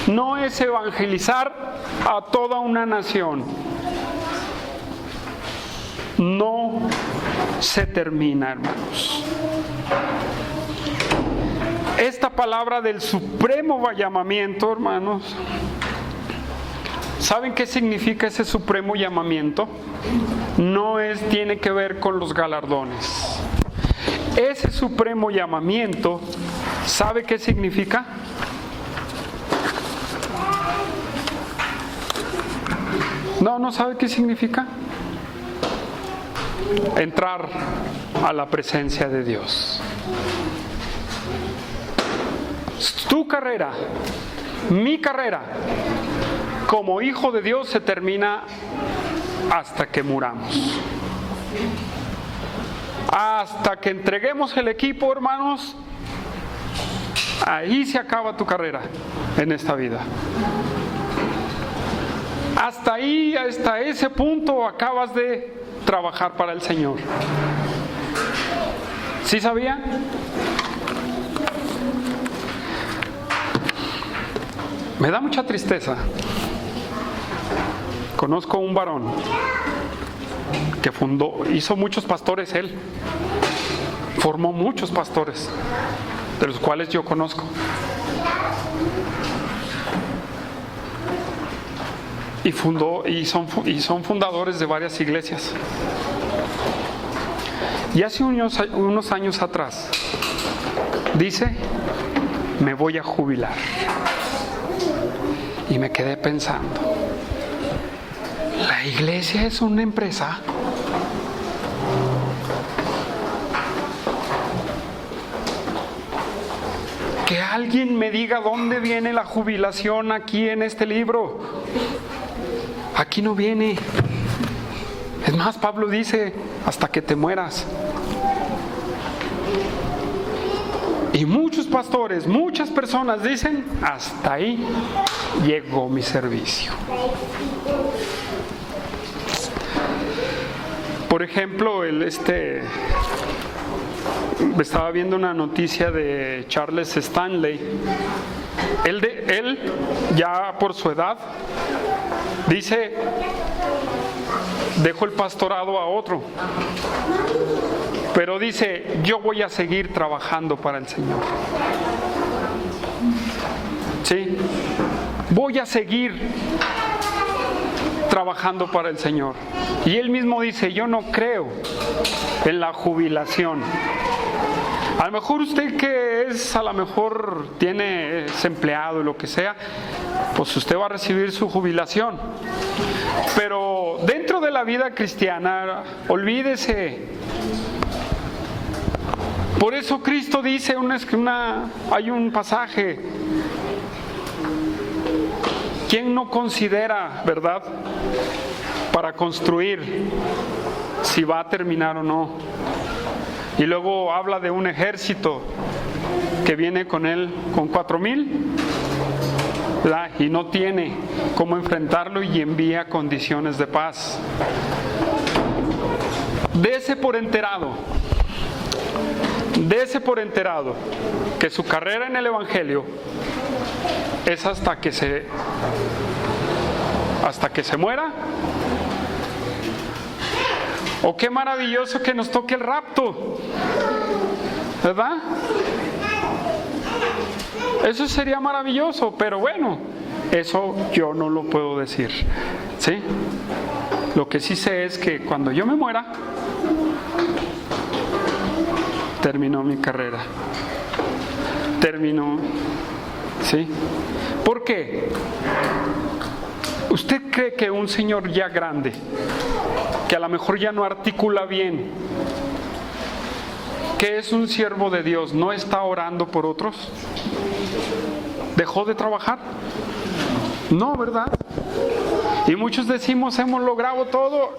No es evangelizar a toda una nación. No se termina, hermanos. Esta palabra del supremo llamamiento, hermanos, ¿saben qué significa ese supremo llamamiento? No tiene que ver con los galardones. Ese supremo llamamiento, ¿sabe qué significa? ¿No sabe qué significa? Entrar a la presencia de Dios. Tu carrera, mi carrera, como hijo de Dios se termina hasta que muramos. Hasta que entreguemos el equipo, hermanos, ahí se acaba tu carrera en esta vida. Hasta ahí, hasta ese punto acabas de trabajar para el Señor. ¿Sí sabía? Me da mucha tristeza. Conozco un varón que hizo muchos pastores él. Formó muchos pastores, de los cuales yo conozco. Y son fundadores de varias iglesias. Y hace unos años atrás dice: me voy a jubilar. Y me quedé pensando, ¿la iglesia es una empresa? Que alguien me diga dónde viene la jubilación aquí en este libro. Aquí no viene. Es más, Pablo dice, hasta que te mueras. Y muchos pastores, muchas personas dicen, hasta ahí llegó mi servicio. Por ejemplo, estaba viendo una noticia de Charles Stanley. Él ya por su edad dice, dejo el pastorado a otro, pero dice, yo voy a seguir trabajando para el Señor. Sí, voy a seguir trabajando para el Señor. Y él mismo dice, yo no creo en la jubilación. A lo mejor usted que es, es empleado y lo que sea, pues usted va a recibir su jubilación. Pero dentro de la vida cristiana, olvídese Por eso Cristo dice, hay un pasaje, ¿quién no considera, verdad, para construir si va a terminar o no? Y luego habla de un ejército que viene con él con 4,000, ¿verdad? Y no tiene cómo enfrentarlo y envía condiciones de paz. Dese por enterado que su carrera en el Evangelio es hasta que se muera. O qué maravilloso que nos toque el rapto, ¿verdad? Eso sería maravilloso, pero bueno, eso yo no lo puedo decir, ¿sí? Lo que sí sé es que cuando yo me muera, terminó mi carrera. Terminó, ¿sí? ¿Por qué? ¿Usted cree que un señor ya grande, que a lo mejor ya no articula bien, que es un siervo de Dios, no está orando por otros? ¿Dejó de trabajar? No, ¿verdad? Y muchos decimos, hemos logrado todo.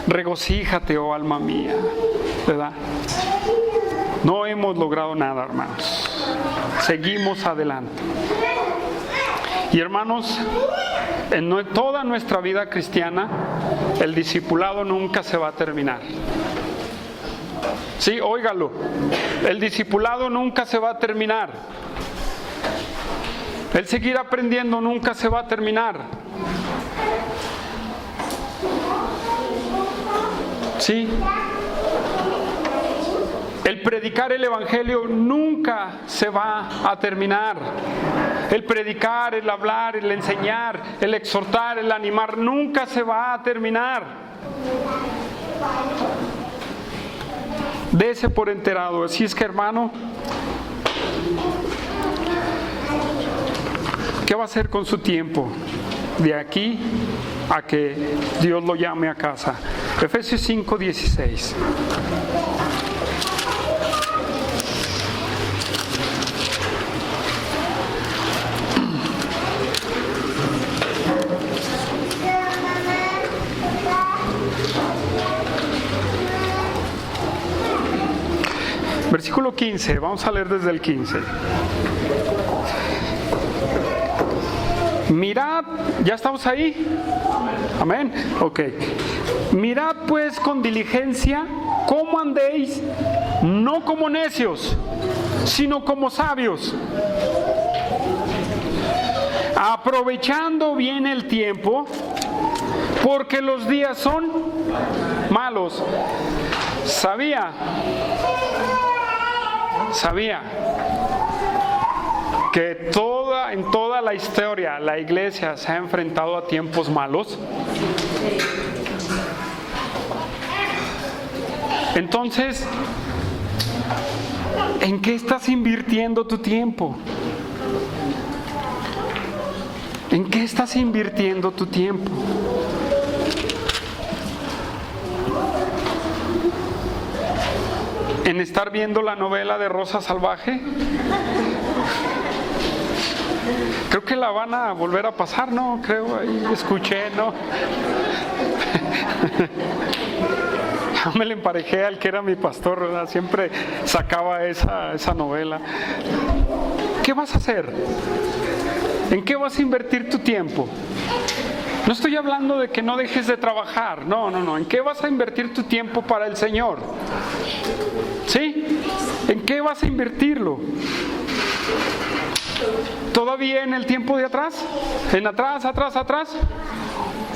Regocíjate, oh alma mía, ¿verdad? No hemos logrado nada, hermanos. Seguimos adelante. Y hermanos, en toda nuestra vida cristiana, el discipulado nunca se va a terminar. Sí, óigalo, el discipulado nunca se va a terminar. El seguir aprendiendo nunca se va a terminar. Sí. El predicar el Evangelio nunca se va a terminar. El predicar, el hablar, el enseñar, el exhortar, el animar, nunca se va a terminar. Dese por enterado. Así es que, hermano, ¿qué va a hacer con su tiempo de aquí a que Dios lo llame a casa? Efesios 5:16. Versículo 15, vamos a leer desde el 15. Mirad, ¿ya estamos ahí? Amén. Ok. Mirad pues con diligencia cómo andéis, no como necios, sino como sabios, aprovechando bien el tiempo, porque los días son malos. Sabía que en toda la historia la iglesia se ha enfrentado a tiempos malos. Entonces, ¿en qué estás invirtiendo tu tiempo? ¿En qué estás invirtiendo tu tiempo? ¿En estar viendo la novela de Rosa Salvaje? Creo que la van a volver a pasar, ¿no? Creo, ahí escuché, ¿no? Yo me le emparejé al que era mi pastor, ¿verdad? Siempre sacaba esa novela. ¿Qué vas a hacer? ¿En qué vas a invertir tu tiempo? No estoy hablando de que no dejes de trabajar, no. ¿En qué vas a invertir tu tiempo para el Señor? ¿Sí? ¿En qué vas a invertirlo? ¿Todavía en el tiempo de atrás? ¿En atrás?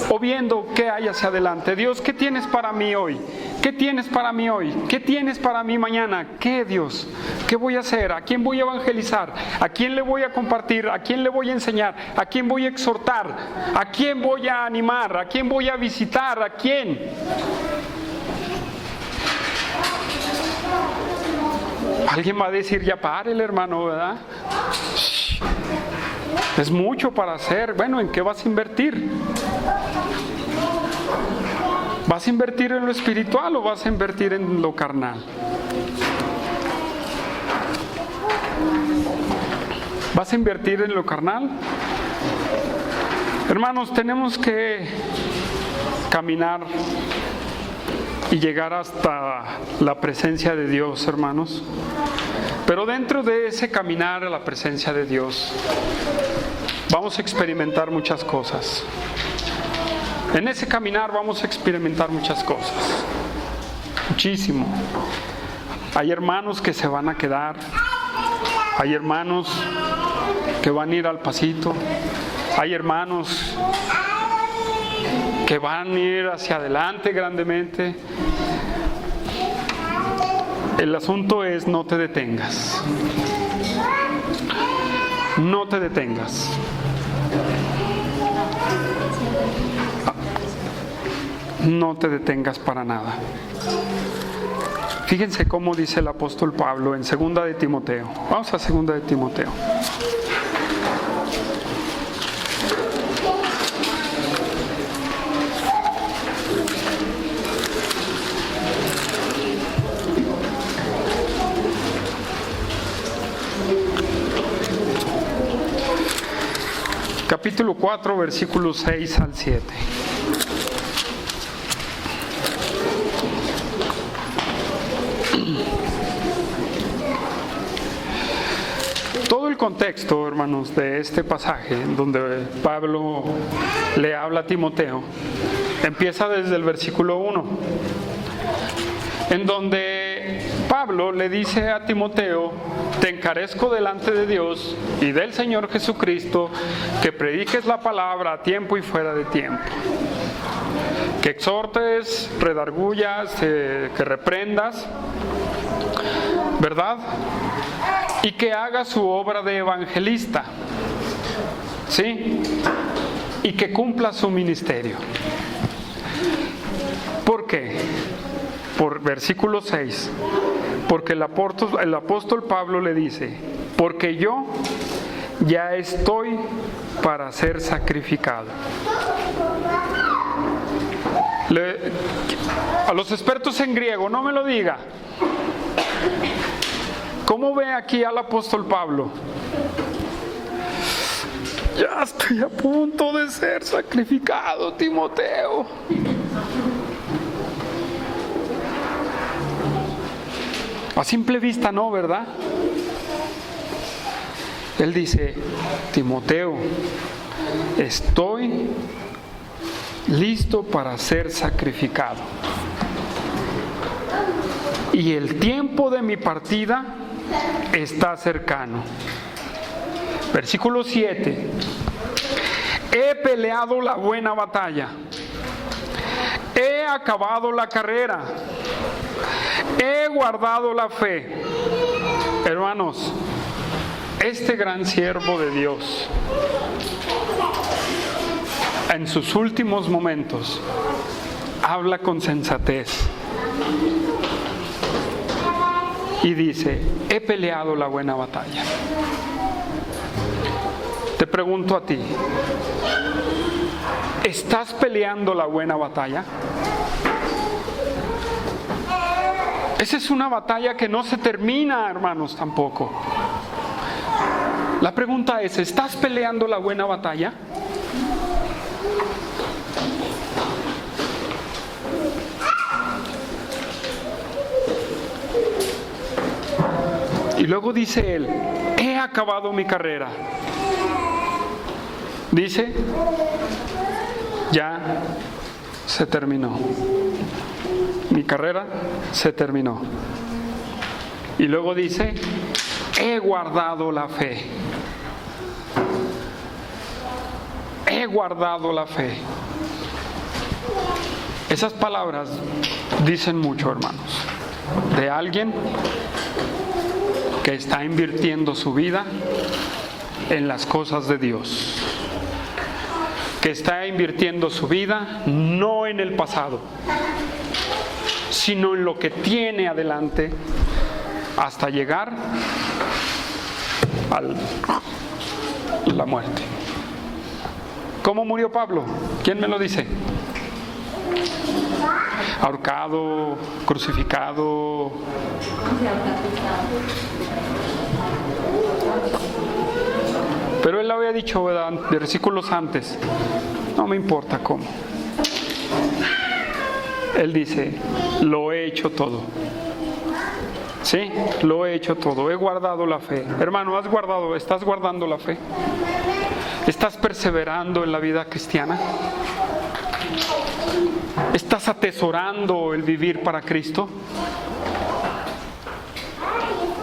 ¿O viendo qué hay hacia adelante? Dios, ¿qué tienes para mí hoy? ¿Qué tienes para mí hoy? ¿Qué tienes para mí mañana? ¿Qué, Dios? ¿Qué voy a hacer? ¿A quién voy a evangelizar? ¿A quién le voy a compartir? ¿A quién le voy a enseñar? ¿A quién voy a exhortar? ¿A quién voy a animar? ¿A quién voy a visitar? ¿A quién? Alguien va a decir, ya párele, hermano, ¿verdad? Es mucho para hacer. Bueno, ¿en qué vas a invertir? ¿Vas a invertir en lo espiritual o vas a invertir en lo carnal? ¿Vas a invertir en lo carnal? Hermanos, tenemos que caminar y llegar hasta la presencia de Dios, hermanos. Pero dentro de ese caminar a la presencia de Dios, vamos a experimentar muchas cosas. En ese caminar vamos a experimentar muchas cosas. Muchísimo. Hay hermanos que se van a quedar. Hay hermanos que van a ir al pasito. Hay hermanos que van a ir hacia adelante grandemente. El asunto es: no te detengas. No te detengas. No te detengas para nada. Fíjense cómo dice el apóstol Pablo en 2 de Timoteo. Vamos a 2 de Timoteo. Capítulo 4, versículos 6 al 7. Todo el contexto, hermanos, de este pasaje, donde Pablo le habla a Timoteo, empieza desde el versículo 1, en donde Pablo le dice a Timoteo: te encarezco delante de Dios y del Señor Jesucristo que prediques la palabra a tiempo y fuera de tiempo, que exhortes, redargullas, que reprendas, ¿verdad? Y que haga su obra de evangelista, ¿sí? Y que cumpla su ministerio. ¿Por qué? Por versículo 6. Porque el apóstol Pablo le dice: porque yo ya estoy para ser sacrificado. A los expertos en griego, no me lo diga. ¿Cómo ve aquí al apóstol Pablo? Ya estoy a punto de ser sacrificado, Timoteo. A simple vista no, ¿verdad? Él dice: Timoteo, estoy listo para ser sacrificado. Y el tiempo de mi partida está cercano. Versículo 7. He peleado la buena batalla. He acabado la carrera. He guardado la fe. Hermanos, este gran siervo de Dios, en sus últimos momentos, habla con sensatez y dice: he peleado la buena batalla. Te pregunto a ti, ¿estás peleando la buena batalla? Esa es una batalla que no se termina, hermanos, tampoco. La pregunta es: ¿estás peleando la buena batalla? Y luego dice él: he acabado mi carrera. Dice: ya se terminó. Mi carrera se terminó. Y luego dice: he guardado la fe. He guardado la fe. Esas palabras dicen mucho, hermanos, de alguien que está invirtiendo su vida en las cosas de Dios, que está invirtiendo su vida no en el pasado, sino en lo que tiene adelante hasta llegar a la muerte. ¿Cómo murió Pablo? ¿Quién me lo dice? ahorcado, crucificado. Pero él había dicho, ¿verdad?, versículos antes, no me importa cómo. Él dice, lo he hecho todo. Sí, lo he hecho todo, he guardado la fe. Hermano, ¿estás guardando la fe? ¿Estás perseverando en la vida cristiana? ¿Estás atesorando el vivir para Cristo?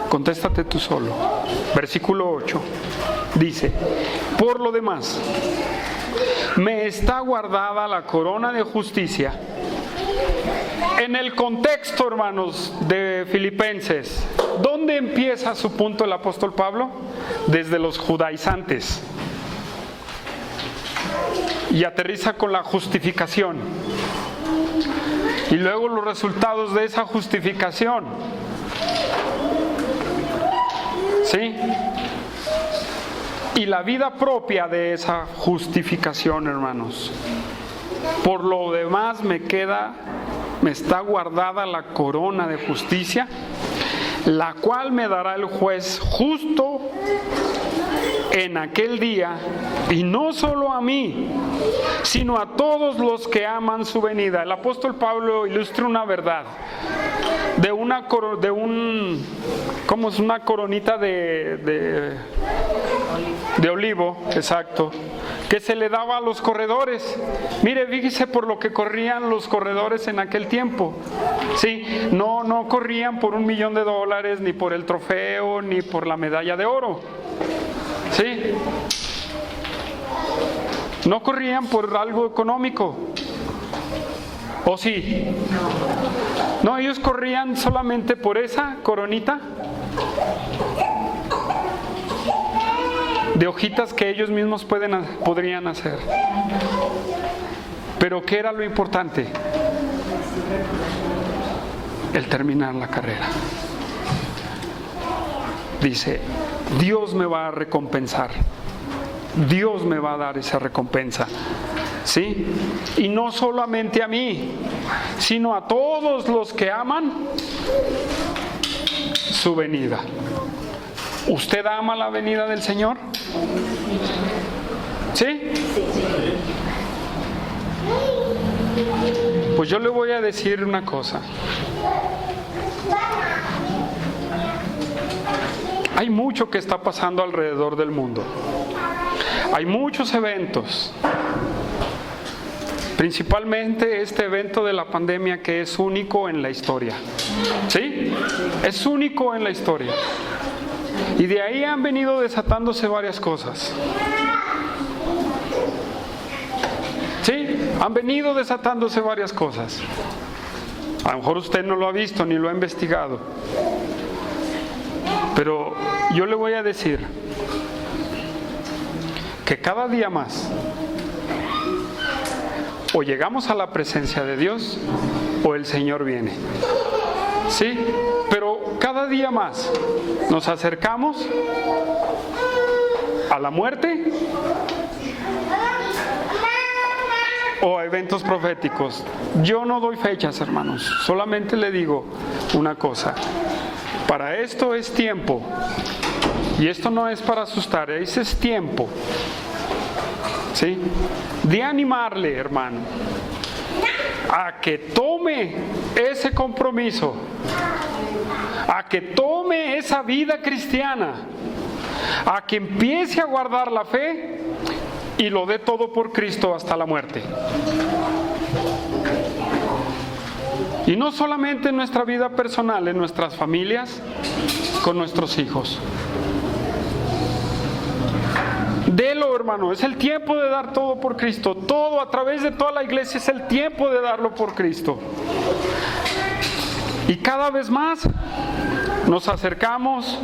Contéstate tú solo. Versículo 8 dice, por lo demás, me está guardada la corona de justicia. En el contexto, hermanos, de Filipenses, ¿dónde empieza su punto el apóstol Pablo? Desde los judaizantes. Y aterriza con la justificación. Y luego los resultados de esa justificación. ¿Sí? Y la vida propia de esa justificación, hermanos. Por lo demás me está guardada la corona de justicia, la cual me dará el juez justo en aquel día, y no solo a mí, sino a todos los que aman su venida. El apóstol Pablo ilustra una verdad de una coronita de olivo, exacto, que se le daba a los corredores. Mire, fíjese por lo que corrían los corredores en aquel tiempo. Sí, no corrían por $1,000,000, ni por el trofeo, ni por la medalla de oro. Sí, no corrían por algo económico. ¿O sí? No, ellos corrían solamente por esa coronita de hojitas que ellos mismos podrían hacer. Pero ¿qué era lo importante? El terminar la carrera. Dice, Dios me va a recompensar. Dios me va a dar esa recompensa. ¿Sí? Y no solamente a mí, sino a todos los que aman su venida. ¿Usted ama la venida del Señor? ¿Sí? Pues yo le voy a decir una cosa. Hay mucho que está pasando alrededor del mundo. Hay muchos eventos. Principalmente este evento de la pandemia que es único en la historia. ¿Sí? Es único en la historia. Y de ahí han venido desatándose varias cosas. ¿Sí? Han venido desatándose varias cosas. A lo mejor usted no lo ha visto ni lo ha investigado. Pero yo le voy a decir que cada día más o llegamos a la presencia de Dios o el Señor viene. ¿Sí? Pero cada día más nos acercamos a la muerte o a eventos proféticos. Yo no doy fechas, hermanos. Solamente le digo una cosa. Para esto es tiempo. Y esto no es para asustar, ese es tiempo. ¿Sí? De animarle, hermano, a que tome ese compromiso, a que tome esa vida cristiana, a que empiece a guardar la fe y lo dé todo por Cristo hasta la muerte. Y no solamente en nuestra vida personal, en nuestras familias, con nuestros hijos. Delo, hermano, es el tiempo de dar todo por Cristo. Todo, a través de toda la iglesia, es el tiempo de darlo por Cristo. Y cada vez más nos acercamos,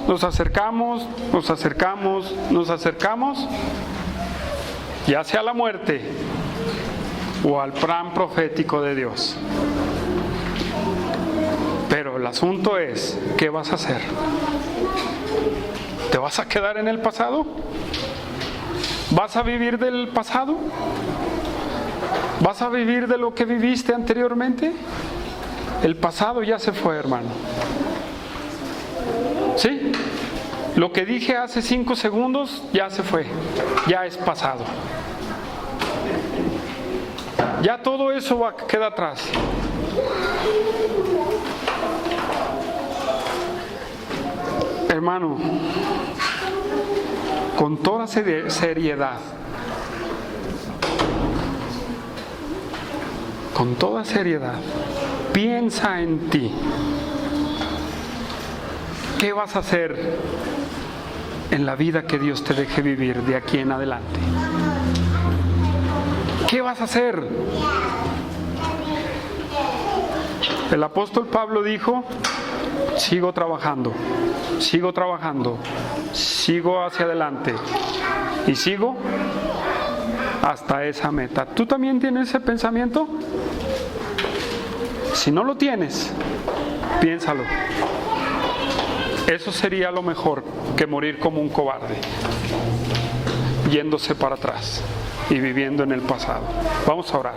ya sea a la muerte o al plan profético de Dios. Pero el asunto es, ¿qué vas a hacer? ¿Te vas a quedar en el pasado? ¿Vas a vivir del pasado? ¿Vas a vivir de lo que viviste anteriormente? El pasado ya se fue, hermano. ¿Sí? Lo que dije hace 5 segundos ya se fue, ya es pasado. Ya todo eso queda atrás. Hermano, con toda seriedad, piensa en ti. ¿Qué vas a hacer en la vida que Dios te deje vivir de aquí en adelante? ¿Qué vas a hacer? El apóstol Pablo dijo: sigo trabajando, sigo hacia adelante y sigo hasta esa meta. ¿Tú también tienes ese pensamiento? Si no lo tienes, piénsalo. Eso sería lo mejor que morir como un cobarde, yéndose para atrás y viviendo en el pasado. Vamos a orar.